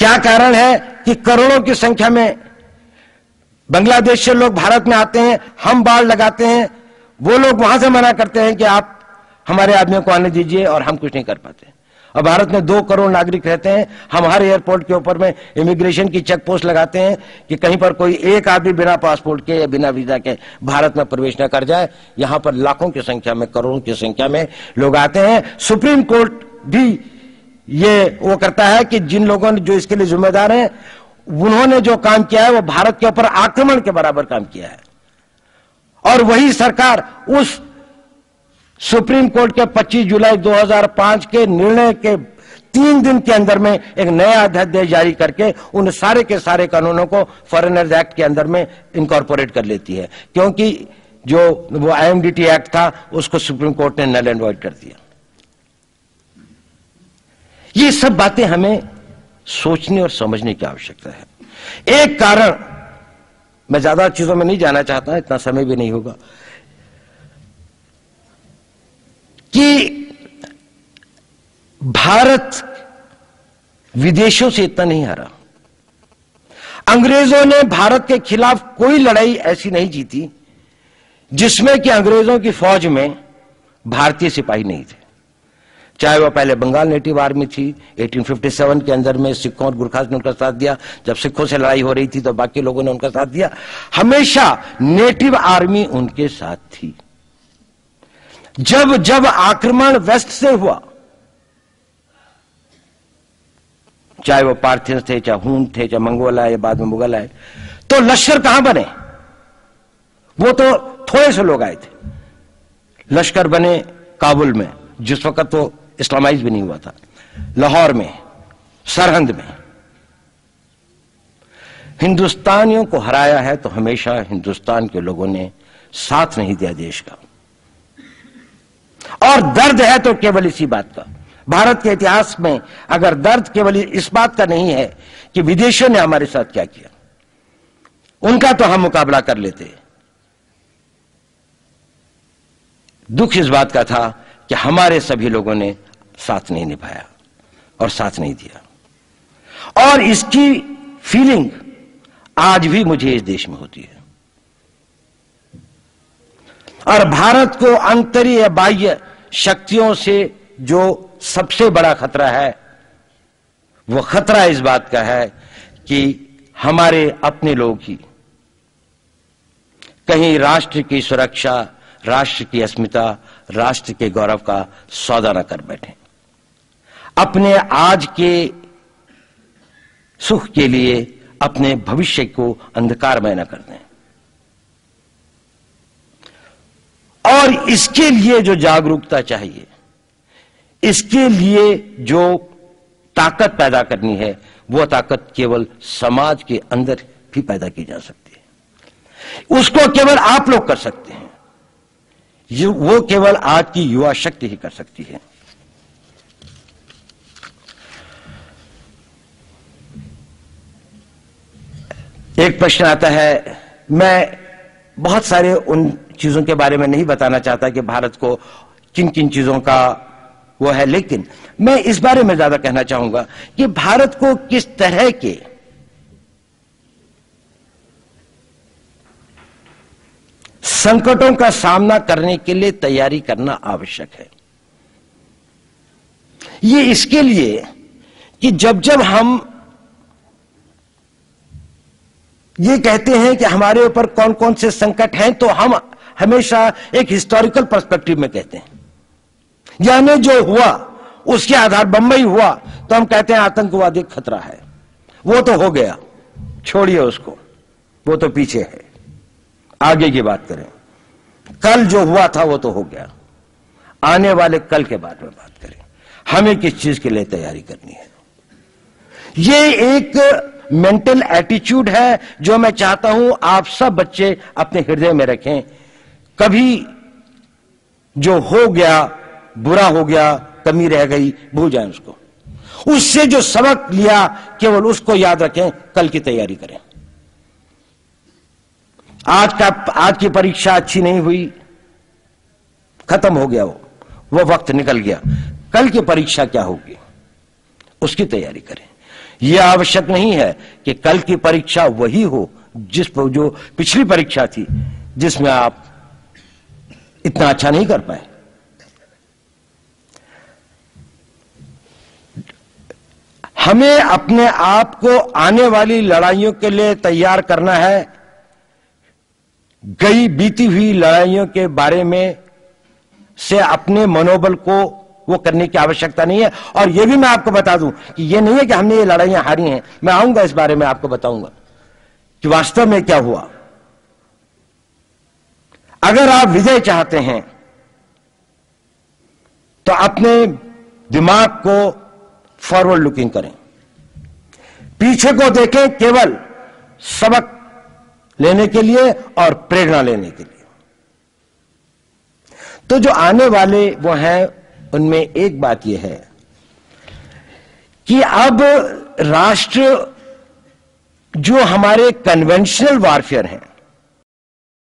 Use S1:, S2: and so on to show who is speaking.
S1: क्या कारण है कि करोड़ों की संख्या में बांग्लादेश से लोग भारत में आते हैं, हम बाड़ लगाते हैं, वो लोग वहां से मना करते हैं कि आप हमारे आदमियों को आने दीजिए, और हम कुछ नहीं कर पाते। और भारत में 2 करोड़ नागरिक रहते हैं, हम हर एयरपोर्ट के ऊपर में इमिग्रेशन की चेक पोस्ट लगाते हैं कि कहीं पर कोई एक आदमी बिना पासपोर्ट के या बिना वीजा के भारत में प्रवेश न कर जाए। यहां पर लाखों की संख्या में, करोड़ों की संख्या में लोग आते हैं। सुप्रीम कोर्ट भी ये वो करता है कि जिन लोगों ने जो इसके लिए जिम्मेदार हैं, उन्होंने जो काम किया है वो भारत के ऊपर आक्रमण के बराबर काम किया है। और वही सरकार उस सुप्रीम कोर्ट के 25 जुलाई 2005 के निर्णय के 3 दिन के अंदर में एक नया अध्यादेश जारी करके उन सारे के सारे कानूनों को फॉरेनर्स एक्ट के अंदर में इनकॉर्पोरेट कर लेती है, क्योंकि जो वो IMDT एक्ट था उसको सुप्रीम कोर्ट ने नल एंड वॉइड कर दिया। ये सब बातें हमें सोचने और समझने की आवश्यकता है। एक कारण, मैं ज्यादा चीजों में नहीं जाना चाहता, इतना समय भी नहीं होगा, कि भारत विदेशों से इतना नहीं हारा। अंग्रेजों ने भारत के खिलाफ कोई लड़ाई ऐसी नहीं जीती जिसमें कि अंग्रेजों की फौज में भारतीय सिपाही नहीं थे। चाहे वह पहले बंगाल नेटिव आर्मी थी, 1857 के अंदर में सिखों और गुरखास ने उनका साथ दिया। जब सिखों से लड़ाई हो रही थी तो बाकी लोगों ने उनका साथ दिया। हमेशा नेटिव आर्मी उनके साथ थी। जब जब आक्रमण वेस्ट से हुआ, चाहे वो पार्थियंस थे, चाहे हून थे, चाहे मंगोल आए, बाद में मुगल आए, तो लश्कर कहां बने? वो तो थोड़े से लोग आए थे। लश्कर बने काबुल में, जिस वक्त तो इस्लामाइज भी नहीं हुआ था, लाहौर में, सरहंद में। हिंदुस्तानियों को हराया है तो हमेशा हिंदुस्तान के लोगों ने साथ नहीं दिया देश का। और दर्द है तो केवल इसी बात का। भारत के इतिहास में अगर दर्द केवल इस बात का नहीं है कि विदेशियों ने हमारे साथ क्या किया, उनका तो हम मुकाबला कर लेते। दुख इस बात का था कि हमारे सभी लोगों ने साथ नहीं निभाया और साथ नहीं दिया। और इसकी फीलिंग आज भी मुझे इस देश में होती है। और भारत को आंतरिक या बाह्य शक्तियों से जो सबसे बड़ा खतरा है, वो खतरा इस बात का है कि हमारे अपने लोग ही कहीं राष्ट्र की सुरक्षा, राष्ट्र की अस्मिता, राष्ट्र के गौरव का सौदा न कर बैठे, अपने आज के सुख के लिए अपने भविष्य को अंधकारमय न कर दें। और इसके लिए जो जागरूकता चाहिए, इसके लिए जो ताकत पैदा करनी है, वो ताकत केवल समाज के अंदर भी पैदा की जा सकती है। उसको केवल आप लोग कर सकते हैं। वो केवल आज की युवा शक्ति ही कर सकती है। एक प्रश्न आता है, मैं बहुत सारे उन चीजों के बारे में नहीं बताना चाहता कि भारत को किन किन चीजों का वो है, लेकिन मैं इस बारे में ज्यादा कहना चाहूंगा कि भारत को किस तरह के संकटों का सामना करने के लिए तैयारी करना आवश्यक है। ये इसके लिए कि जब जब हम ये कहते हैं कि हमारे ऊपर कौन कौन से संकट हैं, तो हम हमेशा एक हिस्टोरिकल पर्सपेक्टिव में कहते हैं। यानी जो हुआ उसके आधार, बंबई हुआ तो हम कहते हैं आतंकवादी खतरा है, वो तो हो गया, छोड़िए उसको, वो तो पीछे है, आगे की बात करें। कल जो हुआ था वो तो हो गया, आने वाले कल के बारे में बात करें। हमें किस चीज के लिए तैयारी करनी है, ये एक मेंटल एटीट्यूड है जो मैं चाहता हूं आप सब बच्चे अपने हृदय में रखें। कभी जो हो गया, बुरा हो गया, कमी रह गई, भूल जाएं उसको। उससे जो सबक लिया केवल उसको याद रखें, कल की तैयारी करें। आज की परीक्षा अच्छी नहीं हुई, खत्म हो गया, वो वक्त निकल गया। कल की परीक्षा क्या होगी उसकी तैयारी करें। यह आवश्यक नहीं है कि कल की परीक्षा वही हो जो पिछली परीक्षा थी जिसमें आप इतना अच्छा नहीं कर पाए। हमें अपने आप को आने वाली लड़ाइयों के लिए तैयार करना है। गई बीती हुई लड़ाइयों के बारे में से अपने मनोबल को वो करने की आवश्यकता नहीं है। और यह भी मैं आपको बता दूं कि यह नहीं है कि हमने ये लड़ाइयां हारी हैं। मैं आऊंगा इस बारे में, आपको बताऊंगा कि वास्तव में क्या हुआ। अगर आप विजय चाहते हैं तो अपने दिमाग को फॉरवर्ड लुकिंग करें, पीछे को देखें केवल सबक लेने के लिए और प्रेरणा लेने के लिए। तो जो आने वाले वो हैं, उनमें एक बात यह है कि अब राष्ट्र जो हमारे कन्वेंशनल वॉरफेयर हैं,